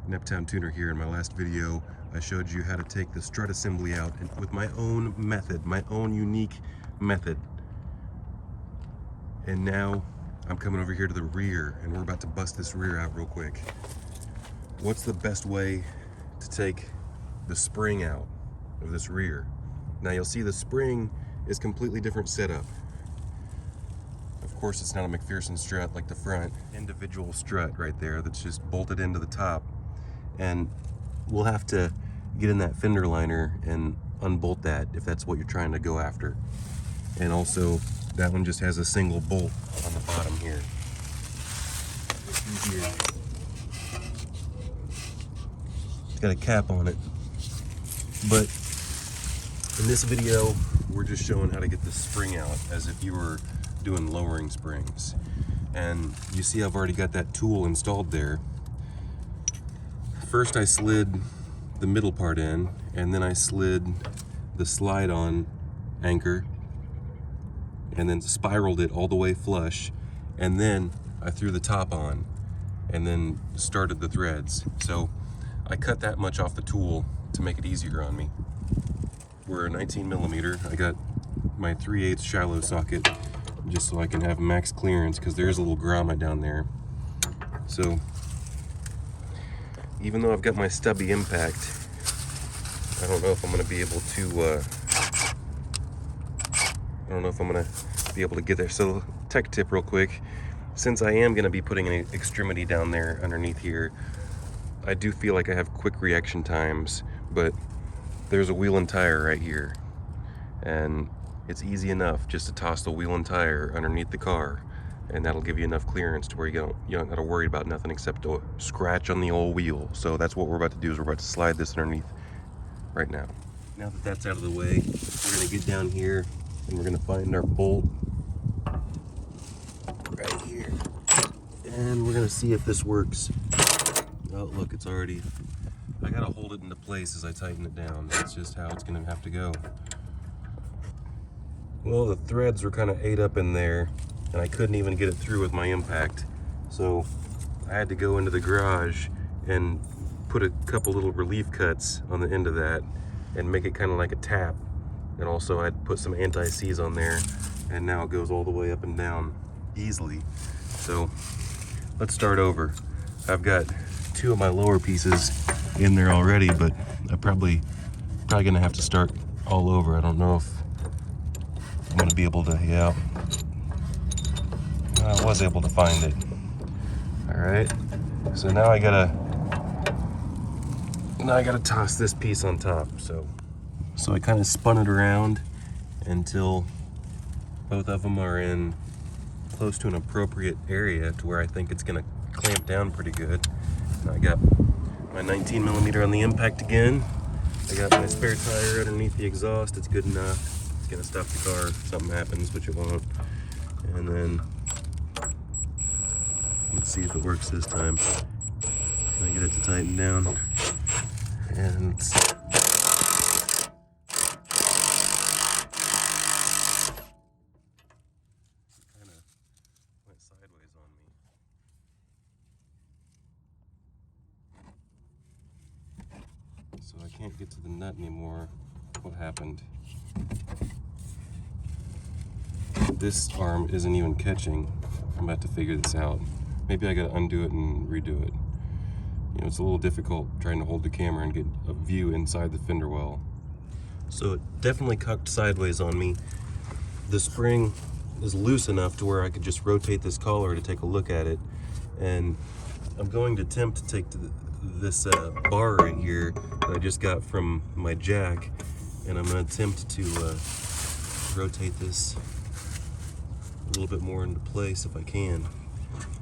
Neptown Tuner here. In my last video, I showed you how to take the strut assembly out with my own method, my own unique method. And now I'm coming over here to the rear, and we're about to bust this rear out real quick. What's the best way to take the spring out of this rear? Now you'll see the spring is completely different setup. Of course, it's not a McPherson strut like the front. Individual strut right there that's just bolted into the top. And we'll have to get in that fender liner and unbolt that if that's what you're trying to go after. And also, that one just has a single bolt on the bottom here. It's got a cap on it. But in this video, we're just showing how to get the spring out as if you were doing lowering springs. And you see I've already got that tool installed there. First I slid the middle part in, and then I slid the slide on anchor and then spiraled it all the way flush, and then I threw the top on and then started the threads. So I cut that much off the tool to make it easier on me. We're a 19mm. I got my 3/8 shallow socket just so I can have max clearance, because there is a little grommet down there. So even though I've got my stubby impact, I don't know if I'm going to be able to get there. So tech tip real quick, since I am going to be putting an extremity down there underneath here, I do feel like I have quick reaction times, but there's a wheel and tire right here, and it's easy enough just to toss the wheel and tire underneath the car, and that'll give you enough clearance to where you don't got to worry about nothing except a scratch on the old wheel. So that's what we're about to do, is we're about to slide this underneath right now. Now that that's out of the way, we're going to get down here and we're going to find our bolt right here, and we're going to see if this works. Oh look, it's already, I got to hold it into place as I tighten it down. That's just how it's going to have to go. Well, the threads were kind of ate up in there, and I couldn't even get it through with my impact. So I had to go into the garage and put a couple little relief cuts on the end of that and make it kind of like a tap. And also I'd put some anti-seize on there, and now it goes all the way up and down easily. So let's start over. I've got two of my lower pieces in there already, but I'm probably gonna have to start all over. I don't know if I'm gonna be able to, yeah. I was able to find it. All right, so now I gotta toss this piece on top. So I kind of spun it around until both of them are in close to an appropriate area to where I think it's gonna clamp down pretty good. And I got my 19mm on the impact again. I got my spare tire underneath the exhaust. It's good enough. It's gonna stop the car if something happens, which it won't. And then let's see if it works this time. Can I get it to tighten down? And it's kind of went sideways on me. So I can't get to the nut anymore. What happened? This arm isn't even catching. I'm about to figure this out. Maybe I gotta undo it and redo it. You know, it's a little difficult trying to hold the camera and get a view inside the fender well. So it definitely cucked sideways on me. The spring is loose enough to where I could just rotate this collar to take a look at it. And I'm going to attempt to take this bar right here that I just got from my jack, and I'm going to attempt to rotate this a little bit more into place if I can.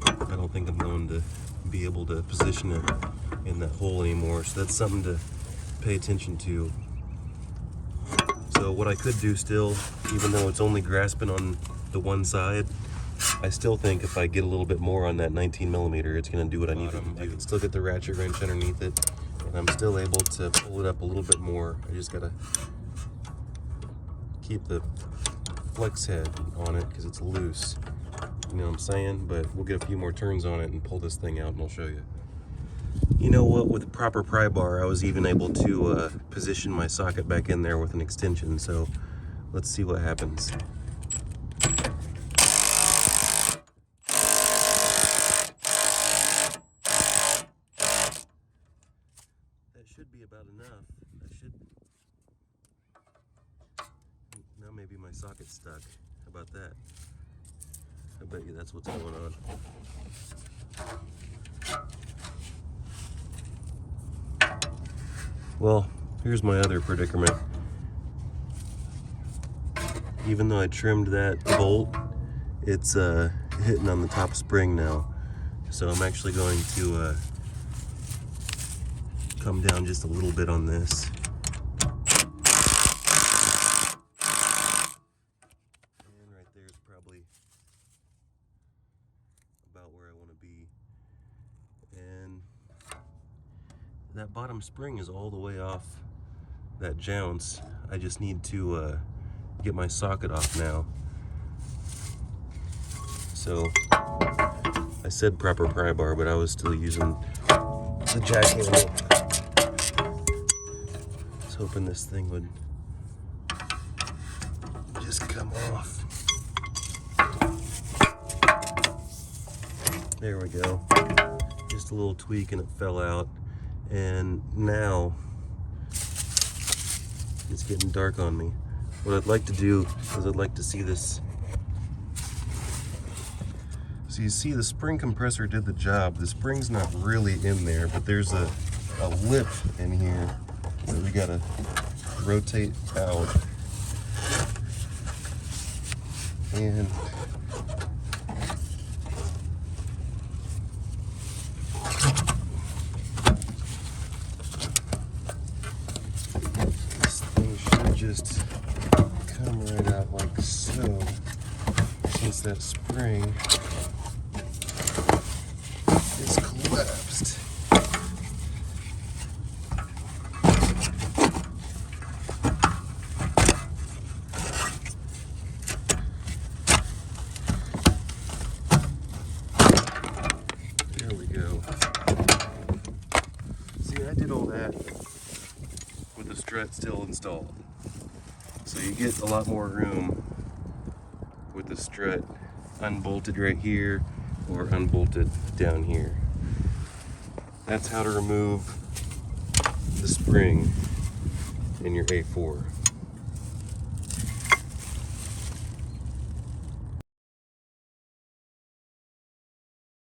I don't think I'm going to be able to position it in that hole anymore, so that's something to pay attention to. So what I could do still, even though it's only grasping on the one side, I still think if I get a little bit more on that 19mm, it's going to do what I need it to do. I can still get the ratchet wrench underneath it, and I'm still able to pull it up a little bit more. I just got to keep the flex head on it because it's loose. You know what I'm saying? But we'll get a few more turns on it and pull this thing out, and I'll show you. You know what, with proper pry bar, I was even able to position my socket back in there with an extension, so let's see what happens. That should be about enough. That should... Now maybe my socket's stuck. How about that? I bet you that's what's going on. Well, here's my other predicament. Even though I trimmed that bolt, it's hitting on the top spring now. So I'm actually going to come down just a little bit on this. And right there is probably about where I want to be. And that bottom spring is all the way off that jounce. I just need to get my socket off now. So I said proper pry bar, but I was still using the jack handle. I was hoping this thing would just come off. There we go. Just a little tweak and it fell out. And now it's getting dark on me. What I'd like to do is I'd like to see this. So you see the spring compressor did the job. The spring's not really in there, but there's a lip in here that we gotta rotate out. And just come right out like so, since that spring is collapsed. There we go. See, I did all that with the strut still installed. So you get a lot more room with the strut unbolted right here or unbolted down here. That's how to remove the spring in your A4.